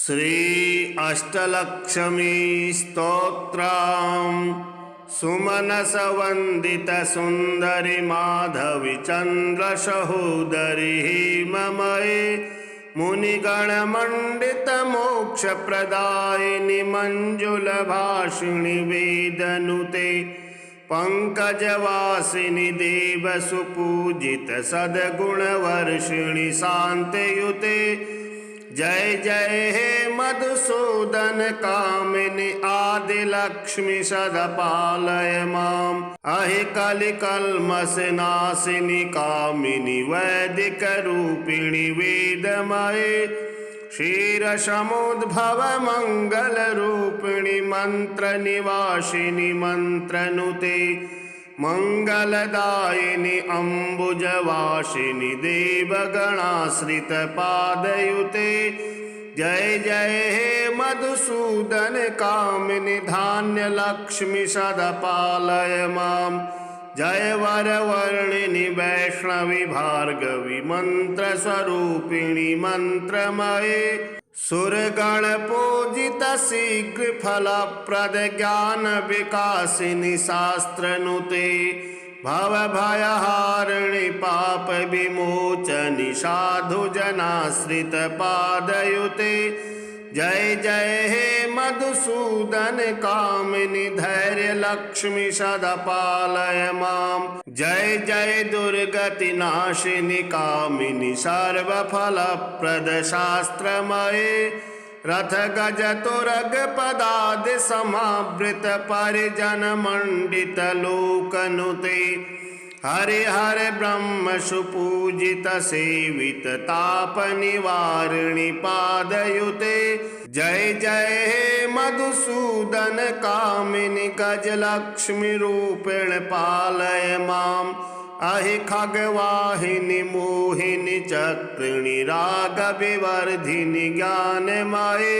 श्री अष्टलक्ष्मी स्तोत्रम् सुमनस वंदित सुंदरी माधवी चंद्र सहोदरी हेममये मुनिगण मंडित मोक्ष प्रदायिनी मंजुल भाषिणी वेदनुते पंकजवासिनी देव सुपूजित सद्गुण वर्षिणी शांतयुते जय जय हे मधुसूदन कामिनी आदि लक्ष्मी सदा पालय माम अहि कलिकल्मष नाशिनी कामिनी वैदिक रूपिणी वेदमये क्षीर समुद्भव मंगल रूपिणी मंत्र निवासिनी मंत्रनुते मंगलदायिनी अम्बुजवासिनी देवगणाश्रित पादयुते जय जय हे मधुसूदन कामिनी धान्य लक्ष्मी सदा पालय माम जय वरवर्णिनी वैष्णवी भार्गवी मंत्र स्वरूपिणी मंत्रमये सुरगण पूजित शीघ्र फलप्रद ज्ञान विकासिनी शास्त्रनुते भव भयहारिणी पाप विमोचनी साधु जनाश्रित पादयुते जय जय हे मधुसूदन कामिनी धैर्य लक्ष्मी सदा पालय माम जय जय दुर्गति नाशिनी कामिनी सर्वफलप्रद शास्त्रमये रथ गज तुरग पदादि समावृत परिजन मंडित लोकनुते हरिहर ब्रह्म सुपूजित सेवित ताप निवारिणी पादयुते जय जय हे मधुसूदन कामिनी गज लक्ष्मी रूपेण पालय माम अहि खगवाहिनी मोहिनी चक्रिणी राग विवर्धिनी ज्ञानमये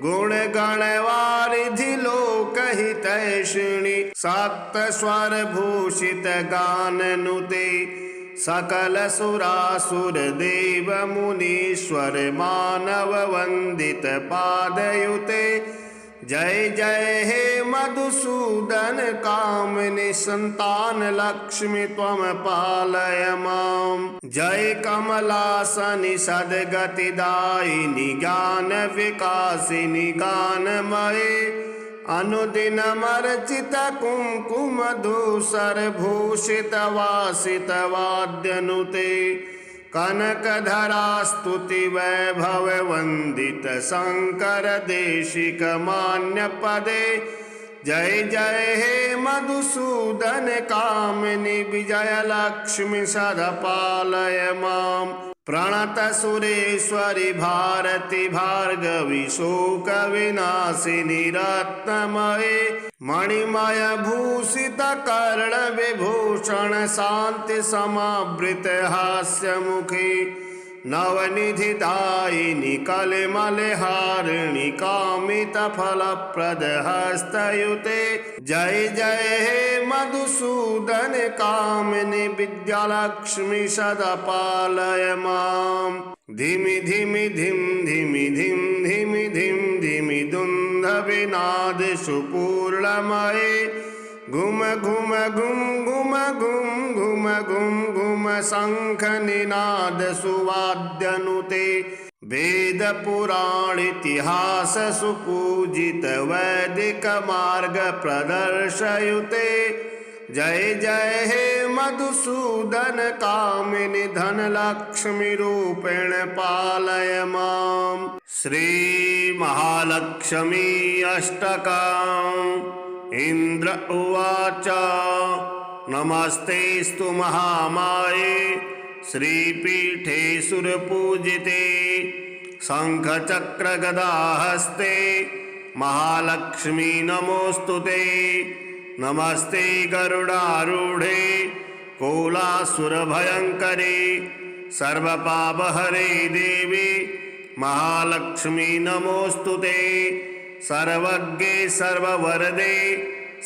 गुण गणवारिधि लोकहितैषिणी सप्त स्वर भूषित गाननुते सकल सुरासुर देव मुनीश्वर मानव वंदित पादयुते जय जय हे मधुसूदन कामिनी संतान लक्ष्मी त्वम पालय माम जय कमलासनि सद्गतिदायिनी ज्ञान विकासिनी गानमये अनुदिनमर्चित कुंकुम धूसर भूषित वासित वाद्यनुते कनकधरा स्तुति वैभव वंदित शंकर देशिक मान्य पदे जय जय हे मधुसूदन कामिनी विजय लक्ष्मी सदा पालय माम प्रणत सुरेश्वरी भारती भार्गवी शोक विनाशिनी रत्नमये मणिमय भूषित कर्ण विभूषण शांति समावृत हास्य मुखी नवनिधि दायिनी कलिमलहारिणी कामित फलप्रद हस्तयुते जय जय हे मधुसूदन कामिनी विद्यालक्ष्मी सदा पालय माम धिमि धिमि धिम धिमि धिम धिमि धिम धिमि दुंदविनाद सुपूर्णमये घुम घुम घुम घुम घुम घुम घुम घुम शंख निनाद सुवाद्यनुते वेद पुराण इतिहास सुपूजित वैदिक मार्ग प्रदर्शयुते जय जय हे मधुसूदन कामिनी धन लक्ष्मी रूपेण पालय माम श्री महालक्ष्मी अष्टकम् इंद्र उवाच नमस्तेस्तु महामाये श्रीपीठे सुरपूजिते शंखचक्र गदाहस्ते महालक्ष्मी नमोस्तुते नमस्ते गरुडारूढे कोलासुरभयंकरे सर्वपापहरे देवी महालक्ष्मी नमोस्तुते सर्वज्ञे सर्ववरदे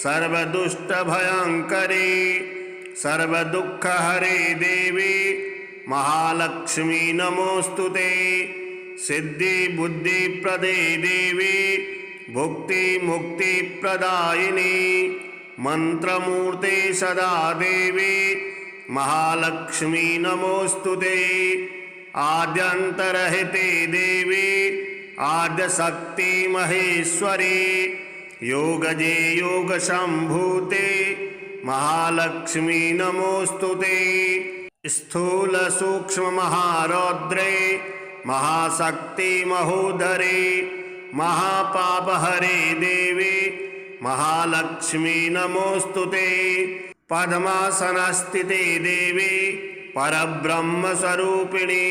सर्वदुष्टभयंकरे सर्वदुःखहरे देवी महालक्ष्मी नमोस्तुते सिद्धि बुद्धि प्रदे देवी भुक्ति मुक्ति प्रदायिनी मंत्रमूर्ते सदा देवी महालक्ष्मी नमोस्तुते। आद्यंतरहिते देवी आद्यशक्ति महेश्वरी योगजे योग संभूते महालक्ष्मी नमोस्तुते। स्थूल सूक्ष्म महारौद्रे महाशक्ति महोदरे महापापहरे देवी महालक्ष्मी नमोस्तुते। पद्मासनस्थिते देवी परब्रह्म स्वरूपिणी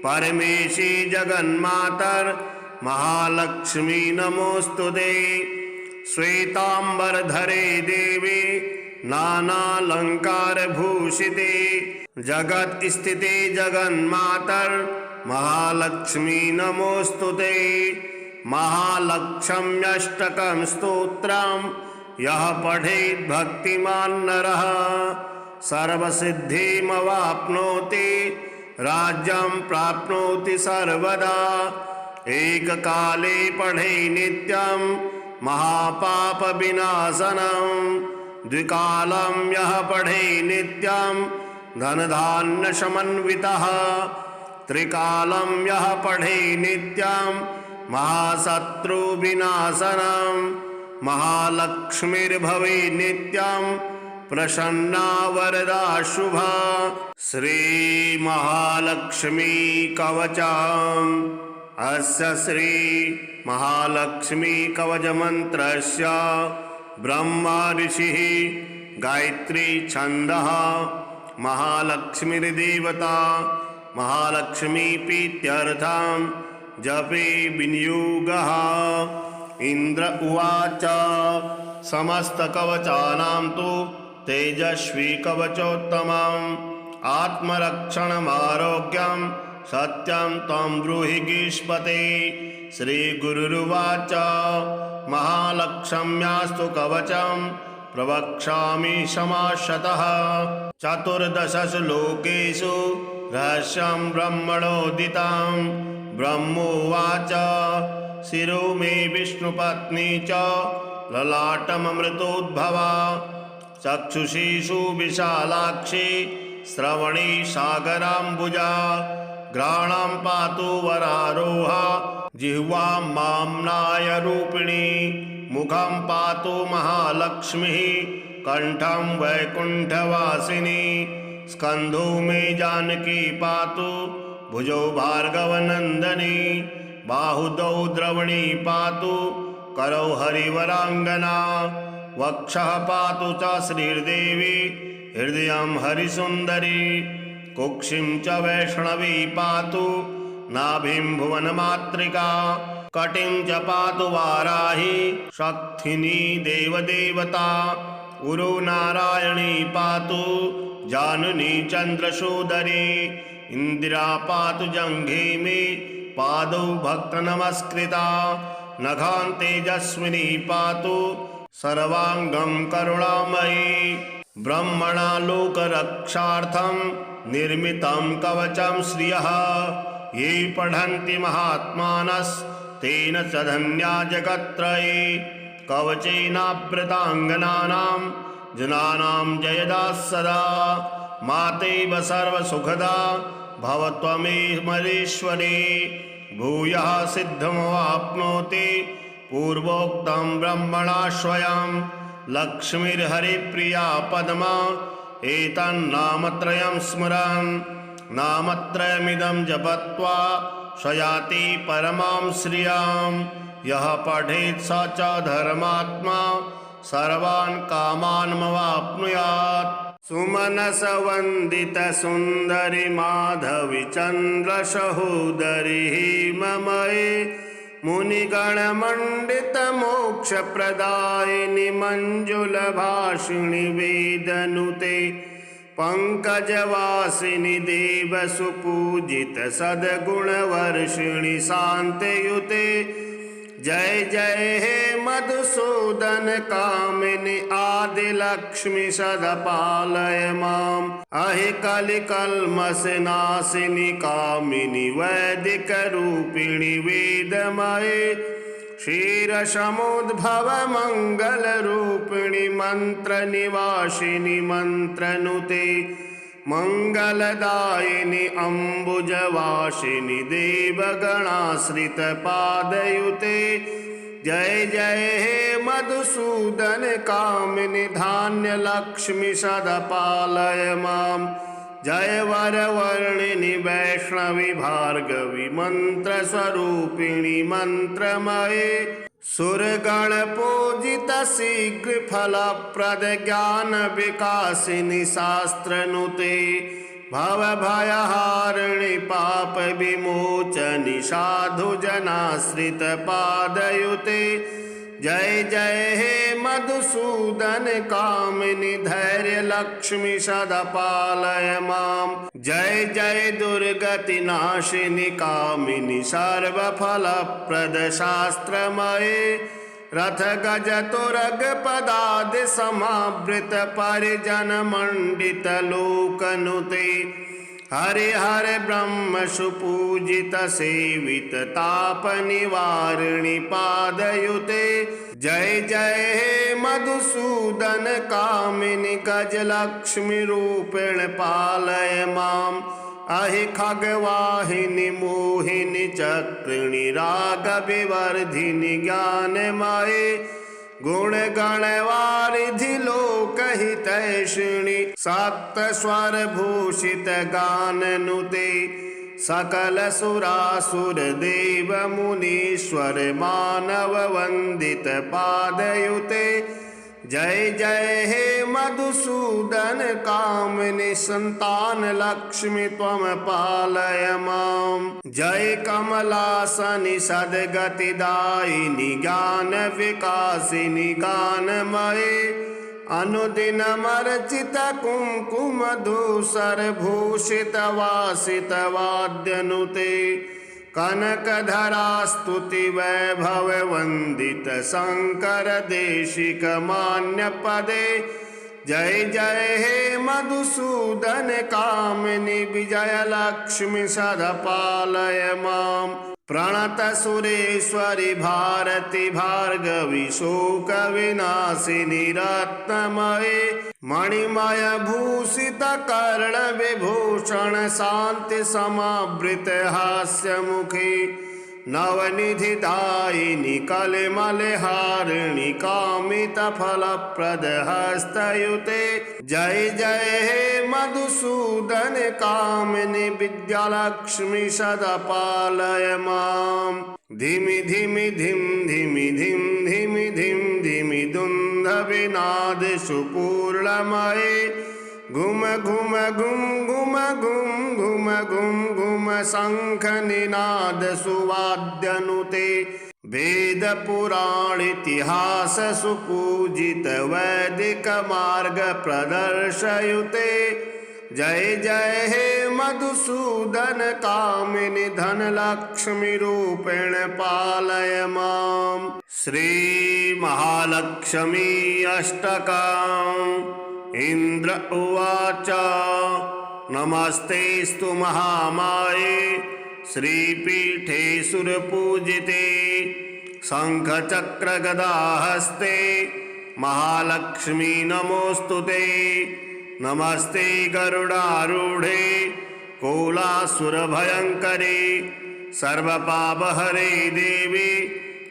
परमेशी जगन्मातर महालक्ष्मी नमोस्तुते। श्वेतांबरधरे देवी नानालंकार भूषिते जगत स्थिते जगन्मातर महालक्ष्मी नमोस्तुते। महालक्ष्म्यष्टकं स्तोत्रम् यः पठेत् भक्तिमान् नरः सर्वसिद्धिमवाप्नोति राज्यं प्राप्नोति सर्वदा। एककाले पठे नित्यं महापापविनाशनं द्विकालं यः पठे नित्यं धनधान्यसमन्वितः त्रिकालं यः पठे नित्यं महाशत्रुविनाशनं महालक्ष्मीर्भवे नित्यं प्रसन्ना वरदा शुभा। श्री महालक्ष्मी कवचम् अस्य श्री महालक्ष्मी कवच मंत्रस्य ब्रह्मा ऋषिः गायत्री छन्दः महालक्ष्मीर्देवता महालक्ष्मी प्रीत्यर्थं जपे विनियोगः। इंद्र उवाच समस्तकवचानां तु तेजस्वी कवचोत्तमम् आत्मरक्षणमारोग्यं सत्यं त्वं ब्रूहि गीष्पते। श्रीगुरुरुवाच महालक्ष्म्यास्तु कवचं प्रवक्ष्यामि समाशतः चतुर्दशसु लोकेषु रहस्यं ब्रह्मणोदितं। ब्रह्मोवाच शिरो मे विष्णुपत्नी च ललाटममृतोद्भवा चक्षुषी सुविशालाक्षी श्रवणी सागराम्बुजा घ्राणां पातु वरारोहा जिह्वां माम्नायरूपिणी मुखं पातु महालक्ष्मीः कंठं वैकुण्ठवासिनी स्कन्धो मे जानकी पातु भुजौ भार्गवनन्दिनी बाहुदौ द्रवणी पातु करौ हरिवरांगना वक्षः पातु च श्रीर्देवी हृदयं हरिसुन्दरी कुक्षिं च वैष्णवी पातु नाभिं भुवनमातृका कटिं च पातु वाराही शक्तिनी देवदेवता उरु नारायणी पातु जाननी चन्द्रसूदरी इंदिरा पातु जंघे मे पादौ भक्त नमस्कृता नखां तेजस्विनी पातु सर्वांगं करुणामयी ब्रह्मणा लोकरक्षार्थं निर्मितं कवचं श्रियः ये पठन्ति महात्मानस्तेन च धन्या जगत्त्रये कवचेनावृताङ्गनानां जनानां जयदा सदा मातेव सर्वसुखदा भव त्वमेवमरीश्वरी भूयः सिद्धमवाप्नोति पूर्वोक्तं ब्रह्मणा स्वयं लक्ष्मीर्हरिप्रिया पद्मा एतन्नामत्रयं स्मरन् नामत्रयमिदं जपत्वा स्वयाति परमां श्रियां यः पठेत् स च धर्मात्मा सर्वान् कामान्मवाप्नुयात्। सुमनस वंदित सुंदरी माधवी चंद्र सहोदरी हेममये मुनिगण मंडित मोक्ष प्रदायिनी मंजुल भाषिणी वेदनुते पंकजवासिनी देव सुपूजित सद्गुण वर्षिणी शांतयुते जय जय हे मधुसूदन कामिनि आदिलक्ष्मी सदा पालय माम् अहि कलिकल्मषनाशिनि कामिनि वैदिक रूपिणि वेदमये क्षीरसमुद्भव मंगल रूपिणि मंत्र निवासिनि मंत्रनुते मंगलदायिनि अम्बुजवासिनि देवगणाश्रित पादयुते जय जय हे मधुसूदन कामिनि धान्य लक्ष्मी सदा पालय माम् जय वरवर्णिनि वैष्णवी भार्गवी मंत्र स्वरूपिणि मंत्रमये सुरगण पूजित शीघ्र फलप्रद ज्ञान विकासिनि शास्त्रनुते भव भयहारिणि पाप विमोचनि साधु जनाश्रित पादयुते जय जय हे मधुसूदन कामिनि धैर्य लक्ष्मी सदा पालय माम् जय जय दुर्गति नाशिनि कामिनि सर्वफलप्रद शास्त्रमये रथ गज तुरग पदादि समावृत परिजन मंडित लोकनुते हरिहर ब्रह्म सुपूजित सेवित ताप निवारिणि पादयुते जय जय हे मधुसूदन कामिनि गजलक्ष्मी रूपेण पालय माम् अहि खगवाहिनि मोहिनि चक्रिणि राग विवर्धिनि ज्ञानमये गुण गणवारिधि लोकहितैषिणि सप्त स्वर भूषित गाननुते सकल सुरासुर देव मुनीश्वर मानव वंदित पादयुते जय जय हे मधुसूदन कामिनि संतान लक्ष्मी त्वं पालय माम् जय कमलासनि सद्गतिदायिनि ज्ञान विकासिनि गानमये अनुदिनमर्चित कुंकुम धूसर भूषित वासित वाद्यनुते कनकधरा स्तुति वैभव वंदित शंकर देशिक मान्य पदे जय जय हे मधुसूदन कामिनि विजय लक्ष्मी सदा पालय माम् प्रणत सुरेश्वरि भारती भार्गवी शोक विनाशिनि रत्नमये मणिमय भूषित कर्ण विभूषण शांति समावृत हास्य मुखे नवनिधि दायिनि कलिमलहारिणि कामित फलप्रद हस्तयुते जय जय हे मधुसूदन कामिनि विद्यालक्ष्मी सदा पालय माम् धिमि धिमि धिम धिमि धिम धिमि धिम धिमि दुन्दभिनाद सुपूर्णमये घुम घुम घुम घुम घुम घुम घुम घुम शंख निनाद सुवाद्यनुते वेद पुराण इतिहास सुपूजित वैदिक मार्ग प्रदर्शयुते जय जय हे मधुसूदन कामिनि धन लक्ष्मी रूपेण पालय माम् श्री महालक्ष्मी अष्टकम् इंद्र उवाच नमस्तेस्तु महामाये श्रीपीठे सुरपूजिते शंखचक्र गदाहस्ते महालक्ष्मी नमोस्तुते नमस्ते गरुडारूढे कोलासुरभयङ्करे सर्वपापहरे देवी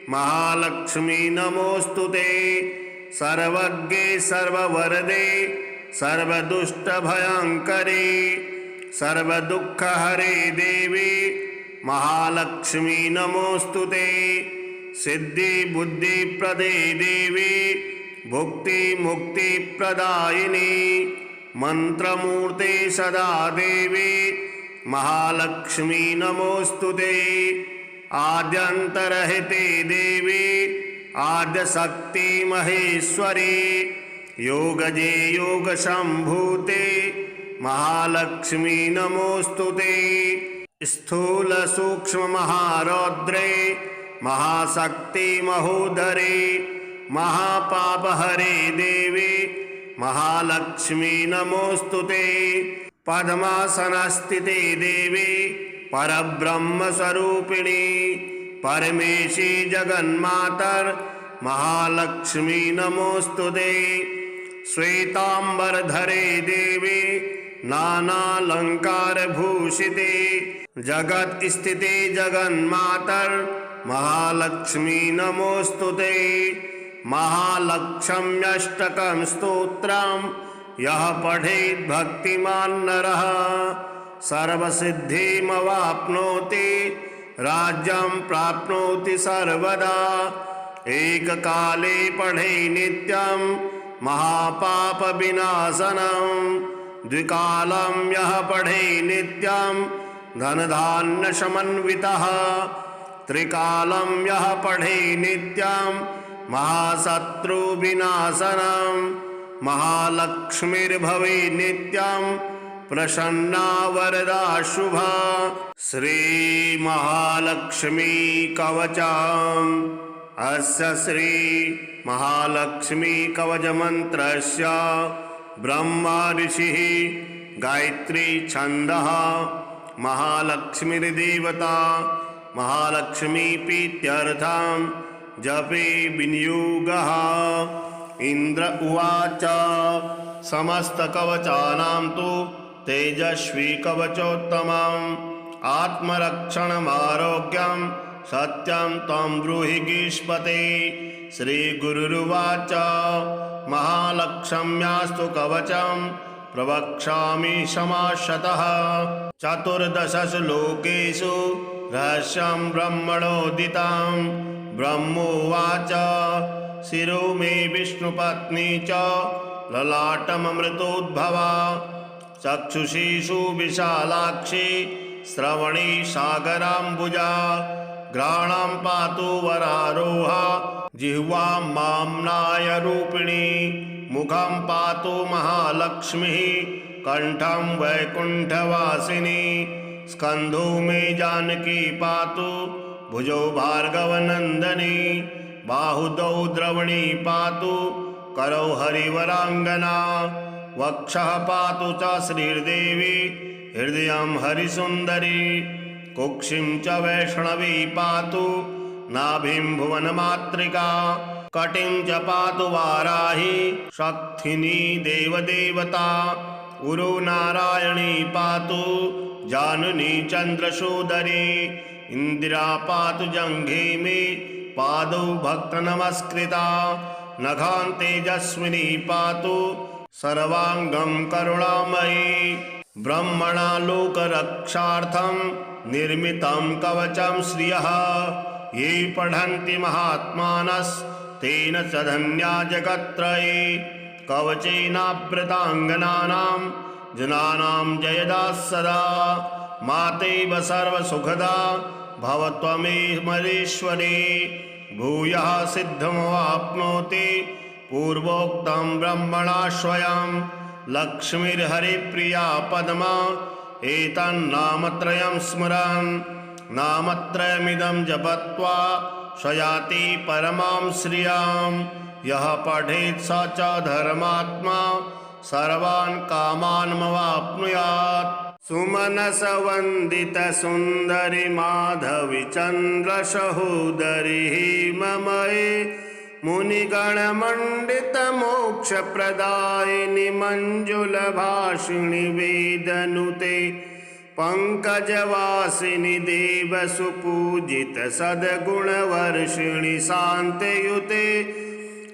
महालक्ष्मी नमोस्तुते सर्वज्ञे सर्ववरदे सर्वदुष्टभयङ्करे सर्वदुःखहरे देवी महालक्ष्मी नमोस्तुते सिद्धि बुद्धिप्रदे देवी भुक्ति मुक्ति प्रदायिनी मंत्रमूर्ते सदा देवी महालक्ष्मी नमोस्तुते आद्यंतरहिते देवी आद्य शक्ति महेश्वरी योगजे योग संभूते महालक्ष्मी नमोस्तुते स्थूल सूक्ष्म महारौद्रे महाशक्ति महोदरे महापापहरे देवी महालक्ष्मी नमोस्तुते। पद्मासनस्थिते देवी परब्रह्मस्वरूपिणी परमेशी जगन्मातर महालक्ष्मी नमोस्तुते। श्वेतांबरधरे देवी नानालंकारभूषिते जगत स्थिते जगन्मातर महालक्ष्मी नमोस्तुते। महालक्ष्म्यष्टकं स्तोत्रम् यः पठेत् भक्तिमान् नरः सर्वसिद्धिमवाप्नोति राज्यं प्राप्नोति सर्वदा। एककाले पठे नित्यं महापापविनाशनं द्विकालं यः पठे नित्यं धनधान्यसमन्वितः त्रिकालं यः पठे नित्यं महाशत्रुविनाशनं महालक्ष्मीर्भवे नित्यं प्रसन्ना वरदा शुभा। श्री महालक्ष्मी कवचम् अस्य श्री महालक्ष्मी कवच मंत्रस्य ब्रह्मा ऋषिः गायत्री छन्दः महालक्ष्मीर्देवता महालक्ष्मी प्रीत्यर्थं जपे विनियोगः। इंद्र उवाच समस्तकवचानां तु तेजस्वी कवचोत्तमम् आत्मरक्षणमारोग्यं सत्यं त्वं ब्रूहि गीष्पते। श्रीगुरुरुवाच महालक्ष्म्यास्तु कवचं प्रवक्ष्यामि समाशतः चतुर्दशसु लोकेषु रहस्यं ब्रह्मणोदितं। ब्रह्मोवाच शिरो मे विष्णुपत्नी च ललाटममृतोद्भवा चक्षुषी सुविशालाक्षी श्रवणी सागराम्बुजा घ्राणां पातु वरारोहा जिह्वां माम्नायरूपिणी मुखं पातु महालक्ष्मीः कंठं वैकुण्ठवासिनी स्कन्धो मे जानकी पातु भुजौ भार्गवनन्दिनी बाहुदौ द्रवणी पातु करौ हरिवरांगना वक्षः पातु च श्रीर्देवी हृदयं हरिसुन्दरी कुक्षिं च वैष्णवी पातु नाभिं भुवनमातृका कटिं च पातु वाराही शक्तिनी देवदेवता उरु नारायणी पातु जानुनी चन्द्रसूदरी इंदिरा पातु जंघे मे पादौ भक्तनमस्कृता नखान् तेजस्विनी पातु सर्वांगं करुणामयी ब्रह्मणा लोकरक्षार्थं निर्मितं कवचं श्रियः ये पठन्ति महात्मानस्तेन च धन्या जगत्त्रये कवचेनावृताङ्गनानां जनानां जयदा सदा मातेव सर्वसुखदा भव त्वमेमरीश्वरी भूयः सिद्धमवाप्नोति पूर्वोक्तं ब्रह्मणा स्वयं लक्ष्मीर्हरिप्रिया पद्मा एतन्नामत्रयं स्मरन् नामत्रयमिदं जपत्वा स्वयाति परमां श्रियां यः पठेत् स च धर्मात्मा सर्वान् कामान्मवाप्नुयात्। सुमनस वंदित सुंदरी माधवी चंद्र सहोदरी हेममये मुनिगण मंडित मोक्ष प्रदायिनी मंजुल भाषिणी वेदनुते पंकजवासिनी देव सुपूजित सद्गुण वर्षिणी शांतयुते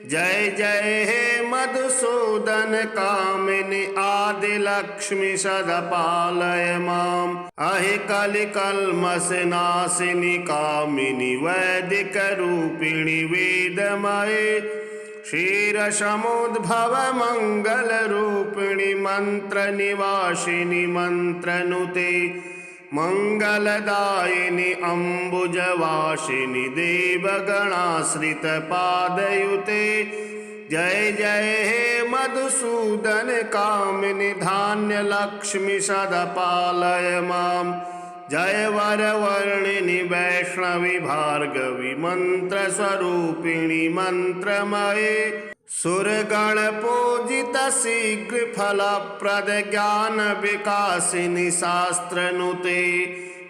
जय जय हे मधुसूदन कामिनी आदि लक्ष्मी सदा पालय माम अहि कलिकल्मष नाशिनी कामिनी वैदिक रूपिणी वेदमये क्षीर समुद्भव मंगल रूपिणी मंत्र निवासिनी मंत्रनुते मंगलदायिनी अम्बुजवासिनी देवगणाश्रित पादयुते जय जय हे मधुसूदन कामिनी धान्य लक्ष्मी सदा पालय माम जय वरवर्णिनि वैष्णवी भार्गवी मंत्र स्वरूपिणी मंत्रमये सुरगण पूजित शीघ्र फलप्रद ज्ञान विकासिनी शास्त्रनुते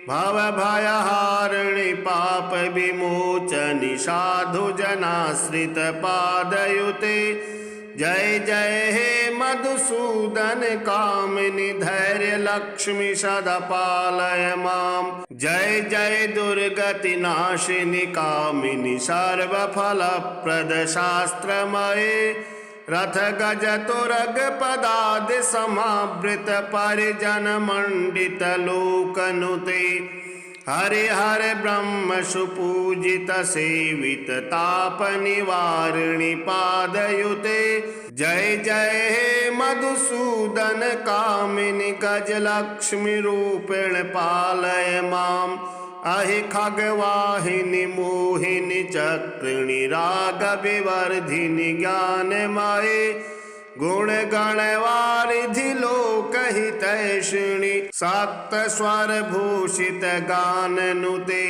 भव भयहारिणि पाप विमोचनि साधु जनाश्रित पादयुते जय जय हे मधुसूदन कामिनी धैर्य लक्ष्मी सदा पालय माम जय जय दुर्गति नाशिनी कामिनी सर्वफलप्रद शास्त्रमये रथ गज तुरग पदादि समावृत परिजन मंडित लोकनुते हरिहर ब्रह्म सुपूजित सेवित ताप निवारिणि पादयुते जय जय हे मधुसूदन कामिनी गज लक्ष्मी रूपेण पालय माम अहि खगवाहिनी मोहिनी चक्रिणी राग विवर्धिनी ज्ञानमये गुण गणवारिधि लोकहितैषिणी सप्त स्वर भूषित गाननुते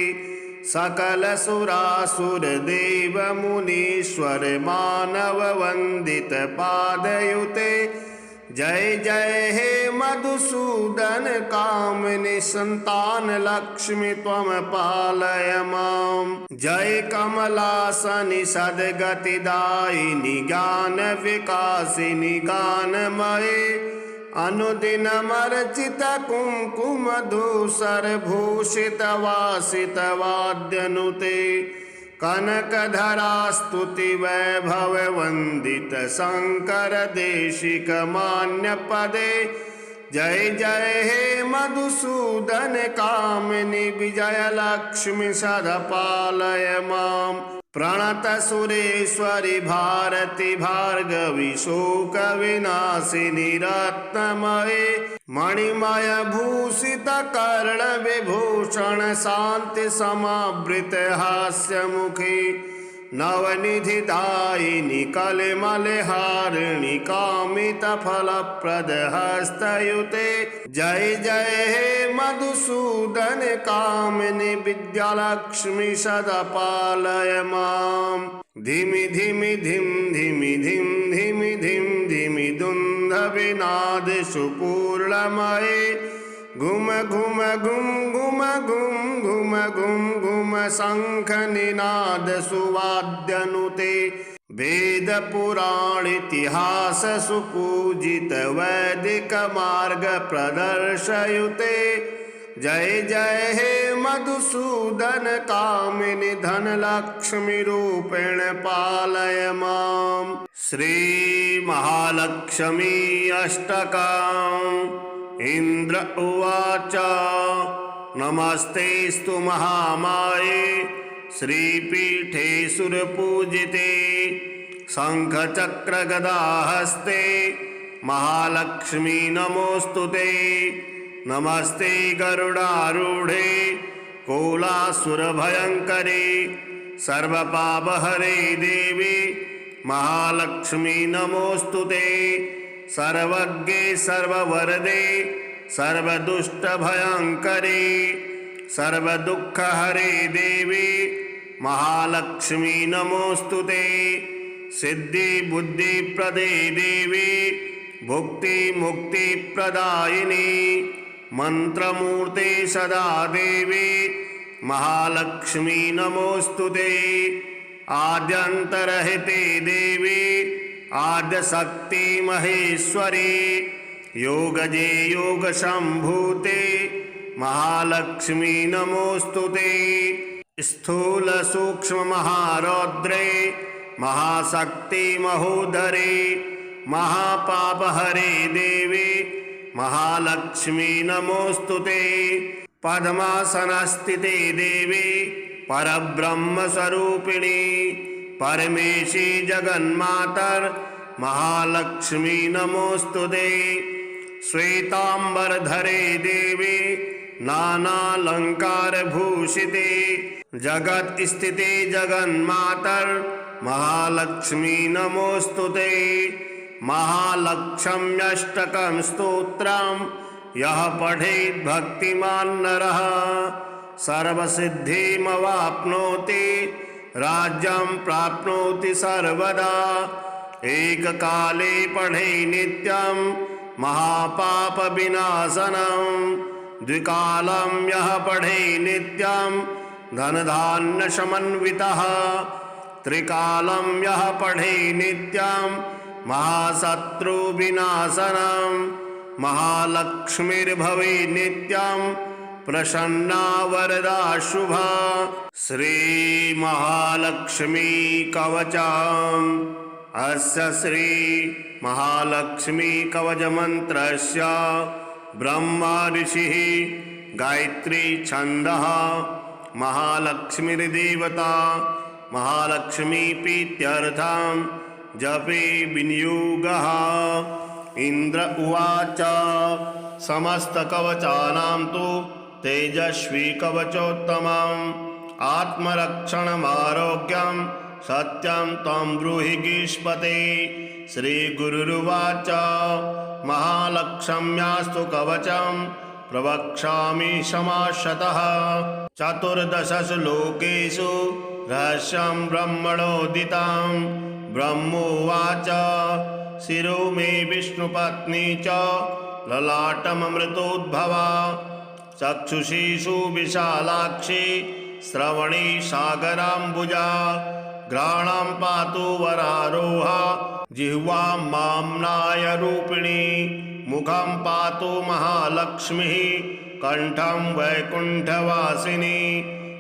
सकल सुरासुर देव मुनीश्वर मानव वंदित पादयुते जय जय हे मधुसूदन कामिनी संतान लक्ष्मी त्वम पालय माम जय कमलासनि सद्गतिदायिनी ज्ञान विकासिनी गानमये अनुदिनमर्चित कुंकुम धूसर भूषित वासित वाद्यनुते कनकधरा स्तुति वैभव वंदित शंकर देशिक मान्य पदे जय जय हे मधुसूदन कामिनी विजय लक्ष्मी सदा पालय माम प्रणत सुरेश्वरी भारती भार्गवी शोक विनाशिनी रत्नमये मणिमय भूषित कर्ण विभूषण शांति समावृत हास्य मुखी नवनिधि दायिनी कलिमलहारिणी कामित फलप्रद हस्तयुते जय जय हे मधुसूदन कामिनी विद्यालक्ष्मी सदा पालय माम धिमि धिमि धिम धिमि धिम धिमि धिम धिमि दुंदभिनाद सुपूर्णमये घुम घुम घुम घुम घुम घुम घुम घुम शंख निनाद सुवाद्यनुते वेद पुराण इतिहास सुपूजित वैदिक मार्ग प्रदर्शयुते जय जय हे मधुसूदन कामिनी धन लक्ष्मी रूपेण पालय माम श्री महालक्ष्मी अष्टकम् इंद्र उवाच नमस्तेस्तु महामाये श्रीपीठे सुरपूजिते शंखचक्र गदाहस्ते महालक्ष्मी नमोस्तुते नमस्ते गरुडारूढे कोलासुरभयंकरे सर्वपापहरे देवी महालक्ष्मी नमोस्तुते सर्वज्ञे सर्ववरदे सर्वदुष्टभयंकरे सर्वदुःखहरे देवी महालक्ष्मी नमोस्तुते सिद्धि बुद्धिप्रदे देवी भुक्ति मुक्ति प्रदायिनी मंत्रमूर्ते सदा देवी महालक्ष्मी नमोस्तुते आद्यंतरहिते देवी आद्य शक्ति महेश्वरी योगजे योग संभूते महालक्ष्मी नमोस्तुते स्थूल सूक्ष्म महारौद्रे महाशक्ति महोदरे महापापहरे देवी महालक्ष्मी नमोस्तुते पद्मासनस्थिते देवी परब्रह्म स्वरूपिणी परमेशी जगन्मातर महालक्ष्मी नमोस्तुते श्वेतांबरधरे देवी नानालंकार भूषिते जगत स्थिते जगन्मातर महालक्ष्मी नमोस्तुते महालक्ष्म्यष्टकं स्तोत्रम् यः पठेत् भक्तिमान् नरः सर्वसिद्धिमवाप्नोति राज्यं प्राप्नोति सर्वदा। एककाले पठे नित्यं महापापविनाशनं द्विकालं यः पठे नित्यं धनधान्यसमन्वितः त्रिकालं यः पठे नित्यं महाशत्रुविनाशनं महालक्ष्मीर्भवे नित्यं प्रसन्ना वरदा शुभा। श्री महालक्ष्मी कवचम्। अस्य श्री महालक्ष्मी कवच मंत्रस्य ब्रह्मा ऋषिः गायत्री छन्दः महालक्ष्मीर्देवता महालक्ष्मी प्रीत्यर्थं जपे विनियोगः। इंद्र उवाच समस्तकवचानां तु तेजस्वी कवचोत्तमम् आत्मरक्षणमारोग्यं सत्यं त्वं ब्रूहि गीष्पते। श्रीगुरुरुवाच महालक्ष्म्यास्तु कवचं प्रवक्ष्यामि समाशतः चतुर्दशसु लोकेषु रहस्यं ब्रह्मणोदितं। ब्रह्मोवाच शिरो मे विष्णुपत्नी च ललाटममृतोद्भवा चक्षुषी सुविशालाक्षी श्रवणी सागराम्बुजा घ्राणं पातु वरारोहा जिह्वां माम्नायरूपिणी मुखं पातु महालक्ष्मीः कंठं वैकुण्ठवासिनी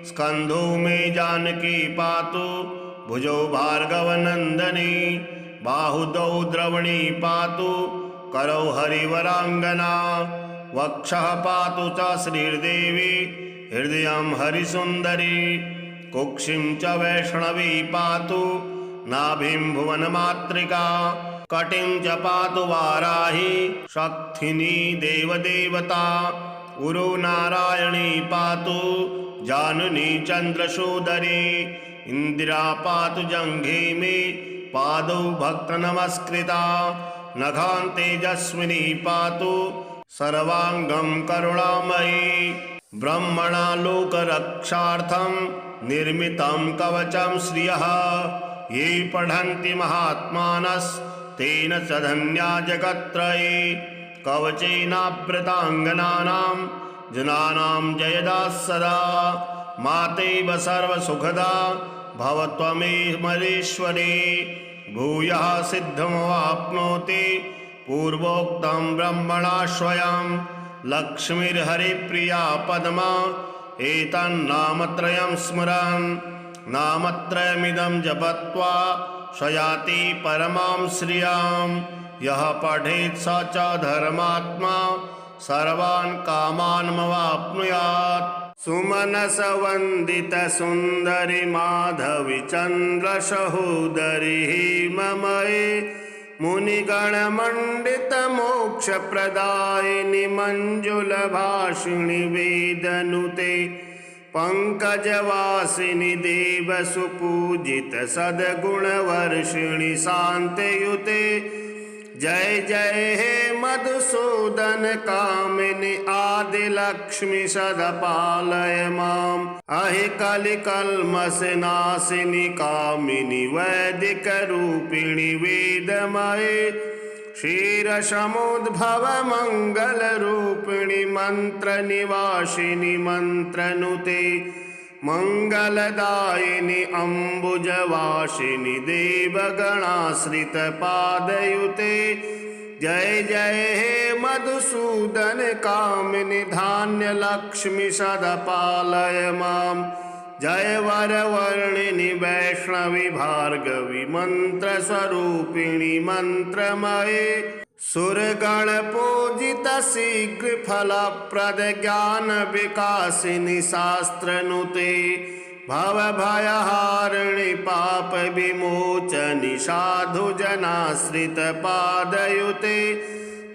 स्कन्धो मे जानकी पातु भुजौ भार्गवनन्दिनी बाहुदौ द्रवणी पातु करौ हरिवरांगना वक्षः पातु च श्रीर्देवी हृदयं हरिसुन्दरी कुक्षिं च वैष्णवी पातु नाभिं भुवनमातृका कटिं च पातु वाराही शक्तिनी देवदेवता उरु नारायणी पातु जानुनी चन्द्रसूदरी इंदिरा पातु जंघे मे पादौ भक्तनमस्कृता नखान् तेजस्विनी पातु सर्वांगं करुणामयी ब्रह्मणा लोकरक्षार्थं निर्मितं कवचं श्रियः ये पठन्ति महात्मानस्तेन च धन्या जगत्त्रये कवचेनावृताङ्गनानां जनानां जयदा सदा मातेव सर्वसुखदा भव त्वमेमरेश्वरी भूयः सिद्धमवाप्नोति पूर्वोक्तं ब्रह्मणा स्वयं लक्ष्मीर्हरिप्रिया पद्मा एतन्नामत्रयं स्मरन् नामत्रयमिदं जपत्वा स्वयाति परमां श्रियां यः पठेत् स च धर्मात्मा सर्वान् कामान्मवाप्नुयात्। सुमनस वंदित सुंदरी माधवी चंद्र सहोदरी ममये मुनिगण मंडित मोक्ष प्रदायिनी मंजुल भाषिणी वेदनुते पंकजवासिनी देव सुपूजित सद्गुण वर्षिणी शांतयुते जय जय हे मधुसूदन कामिनी आदि लक्ष्मी सदा पालय माम अहि कलिकल्मष नाशिनी कामिनी वैदिक रूपिणी वेदमये क्षीर समुद्भव मंगल रूपिणी मंत्र निवासिनी मंत्रनुते मंगलदायिनी अम्बुजवासिनी देवगणाश्रित पादयुते जय जय हे मधुसूदन कामिनी धान्य लक्ष्मी सदा पालय माम जय वरवर्णिनी वैष्णवी भार्गवी मंत्र स्वरूपिणी मंत्रमये सुरगण पूजित शीघ्र फलप्रद ज्ञान विकासिनी शास्त्रनुते भव भयहारिणी पाप विमोचनी साधु जनाश्रित पादयुते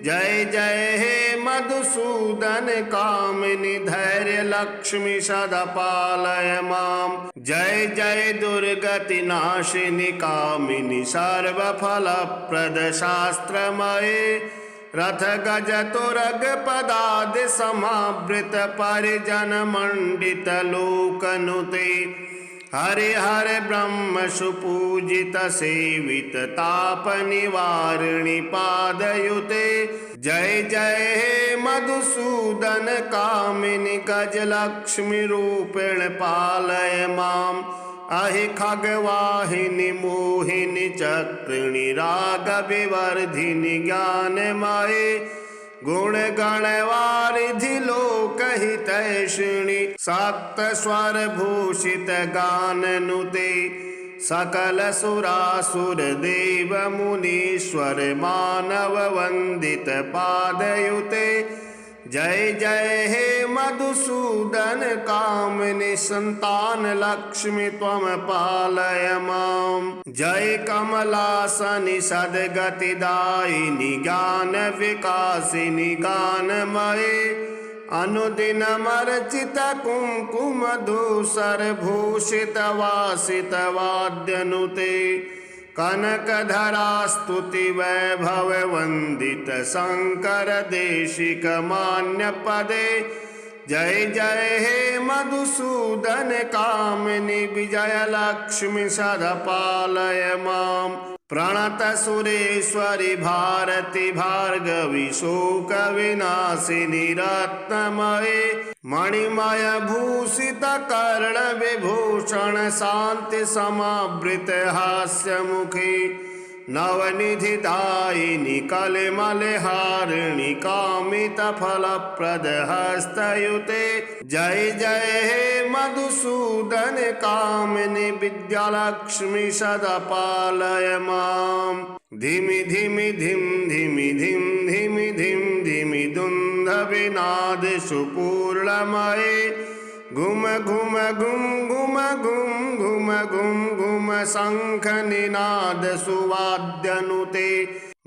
जय जय हे मधुसूदन कामिनी धैर्य लक्ष्मी सदा पालय माम जय जय दुर्गति नाशिनी कामिनी सर्वफलप्रद शास्त्रमये रथ गज तुरग पदादि समावृत परिजन मंडित लोकनुते हरिहर ब्रह्म सुपूजित सेवित ताप निवारिणि पादयुते जय जय हे मधुसूदन कामिनि गजलक्ष्मी रूपेण पालय माम अहि खगवाहिनी मोहिनी चक्रिणी राग विवर्धिनी ज्ञानमये गुण गणवारिधि लोकहितैषिणी सप्त स्वर भूषित गाननुते सकल सुरासुर देव मुनीश्वर मानव वंदित पादयुते जय जय हे मधुसूदन कामिनि संतान लक्ष्मी त्वम पालय माम जय कमलासनि सद्गतिदायिनि ज्ञान विकासिनि गानमये अनुदिनमर्चित कुंकुम धूसर भूषित वासित वाद्यनुते कनकधरा स्तुति वैभव वंदित शंकर देशिक मान्य पदे जय जय हे मधुसूदन कामिनि विजय लक्ष्मी सदा पालय माम प्रणत सुरेश्वरी भारती भार्गवी शोक विनाशिनी रत्नमये मणिमय भूषित कर्ण विभूषण शांति समावृत हास्य मुखी नवनिधि दायिनी कलिमलहारिणी कामित फलप्रद हस्तयुते जय जय हे मधुसूदन कामिनि विद्यालक्ष्मी सदा पालय माम धिमि धिमि धिम धिमि धिम धिमि धिम धिमि दुंदभिनाद सुपूर्णमये घुम घुम घुम घुम घुम घुम घुम घुम शंख निनाद सुवाद्यनुते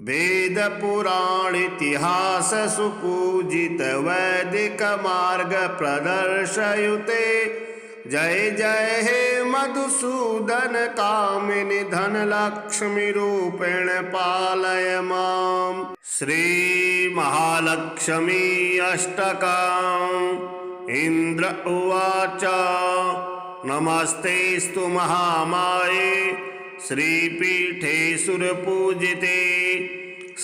वेद पुराण इतिहास सुपूजित वैदिक मार्ग प्रदर्शयुते जय जय हे मधुसूदन कामिनि धन लक्ष्मी रूपेण पालय माम श्री महालक्ष्मी अष्टकम् इंद्र उवाच नमस्तेस्तु महामाये श्रीपीठे सुरपूजिते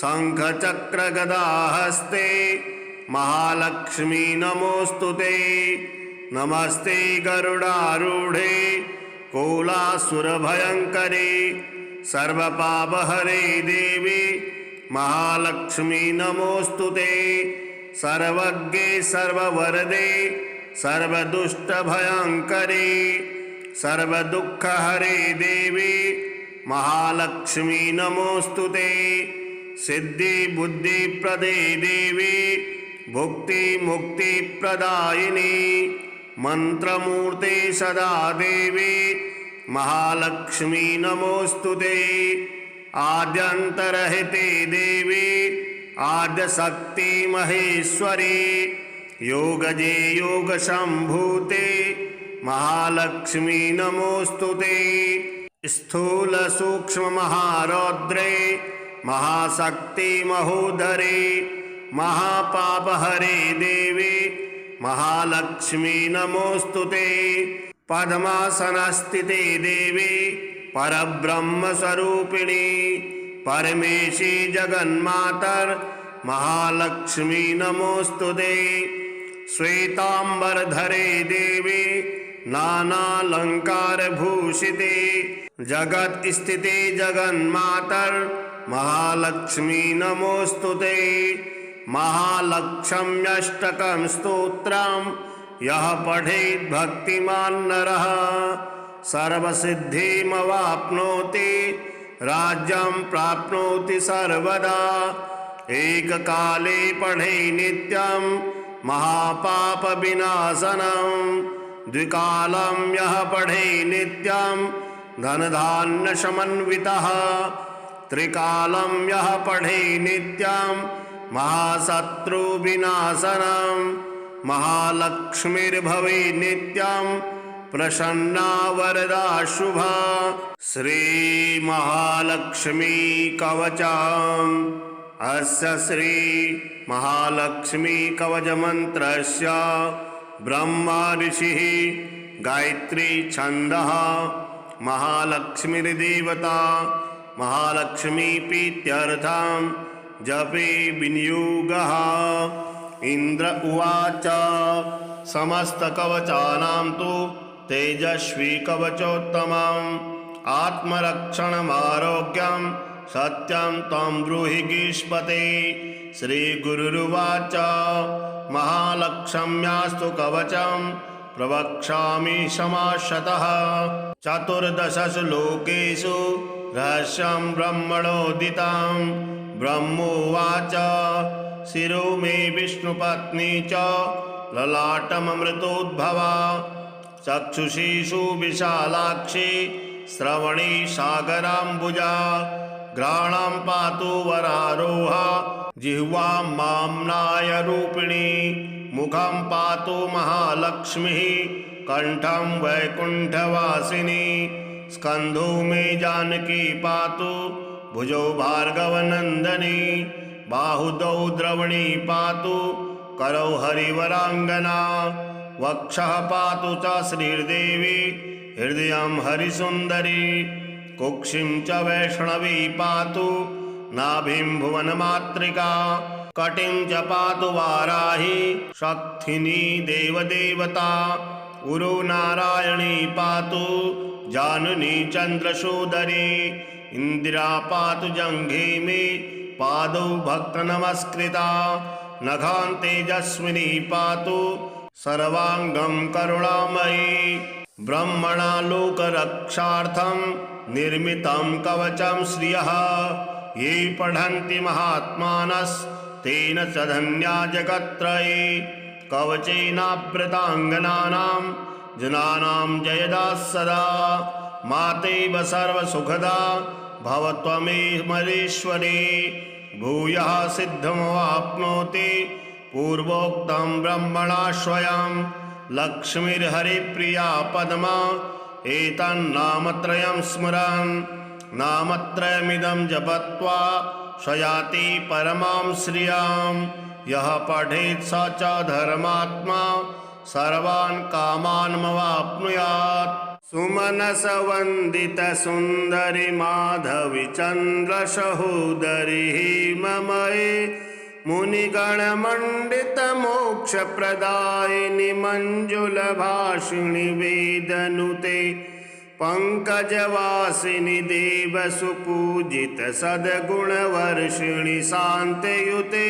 शंखचक्र गदाहस्ते महालक्ष्मी नमोस्तुते नमस्ते गरुडारूढे कोलासुरभयंकरे सर्वपापहरे देवी महालक्ष्मी नमोस्तुते सर्वज्ञे सर्ववरदे सर्वदुष्टभयंकरे सर्वदुःखहरे देवी महालक्ष्मी नमोस्तुते सिद्धि बुद्धिप्रदे देवी भुक्ति मुक्ति प्रदायिनी मंत्रमूर्ते सदा देवी महालक्ष्मी नमोस्तुते आद्यंतरहिते देवी आद्य शक्ति महेश्वरी योगजे योग संभूते महालक्ष्मी नमोस्तुते स्थूल सूक्ष्म महारौद्रे महाशक्ति महोदरे महापापहरे देवी महालक्ष्मी नमोस्तुते पद्मासनस्थिते देवी परब्रह्म स्वरूपिणी परमेशी जगन्मातर महालक्ष्मी नमोस्तुते श्वेतांबरधरे देवी नानालंकार भूषिते जगत स्थिते जगन्मातर महालक्ष्मी नमोस्तुते महालक्ष्म्यष्टकं स्तोत्रम् यः पठेत् भक्तिमान् नरः सर्वसिद्धिमवाप्नोति राज्यं प्राप्नोति सर्वदा एककाले पठे नित्यं महापापविनाशनं द्विकालं यः पठे नित्यं धनधान्यसमन्वितः त्रिकालं यः पठे नित्यं महाशत्रुविनाशनं महालक्ष्मीर्भवे नित्यं प्रसन्ना वरदा शुभा श्री महालक्ष्मी कवचम् अस्य श्री महालक्ष्मी कवच मंत्रस्य ब्रह्मा ऋषिः गायत्री छन्दः महालक्ष्मीर्देवता महालक्ष्मी प्रीत्यर्थं जपे विनियोगः। इंद्र उवाच समस्तकवचानां तु तेजस्वी कवचोत्तमम् आत्मरक्षणमारोग्यं सत्यं त्वं ब्रूहि गीष्पते। श्रीगुरुरुवाच महालक्ष्म्यास्तु कवचं प्रवक्ष्यामि समाशतः। चतुर्दशसु लोकेषु रहस्यं ब्रह्मणोदितं। ब्रह्मोवाच शिरो मे विष्णुपत्नी च ललाटममृतोद्भवा। चक्षुषी सुविशालाक्षी श्रवणी सागराम्बुजा। घ्राणं पातु वरारोहा जिह्वां माम्नायरूपिणी। मुखं पातु महालक्ष्मीः कंठं वैकुण्ठवासिनी। स्कन्धो मे जानकी पातु भुजौ भार्गवनन्दिनी। बाहुदौ द्रवणी पातु करौ हरिवराङ्गना। वक्षः पातु च श्रीर्देवी हृदयं हरिसुन्दरी। कुक्षिं च वैष्णवी पातु नाभिं भुवनमातृका। कटिं च पातु वाराही शक्तिनी देवदेवता। उरु नारायणी पातु जानुनी चन्द्रसूदरी। इन्दिरा पातु जङ्घे मे पादौ भक्तनमस्कृता। नखां तेजस्विनी पातु सर्वाङ्गं करुणामयी। ब्रह्मणा लोकरक्षार्थं निर्मितं कवचं श्रियः। ये पठन्ति महात्मानस्तेन च धन्या जगत्त्रये। कवचेनावृताङ्गनानां जनानां जयदा सदा। मातेव सर्वसुखदा भव त्वमेमरीश्वरी। भूयः सिद्धिमवाप्नोति पूर्वोक्तं ब्रह्मणा स्वयं। लक्ष्मीर्हरिप्रिया पद्मा एतन्नामत्रयं स्मरन्। नामत्रयमिदं जपत्वा स्वयाति परमां श्रियां। यः पठेत् स च धर्मात्मा सर्वान् कामान्मवाप्नुयात्। सुमनस वंदित सुंदरी माधवी चंद्र सहोदरी ममये। मुनिगण मंडित मोक्ष प्रदायिनी मंजुल भाषिणी वेदनुते। पंकजवासिनी देव सुपूजित सद्गुण वर्षिणी शांतयुते।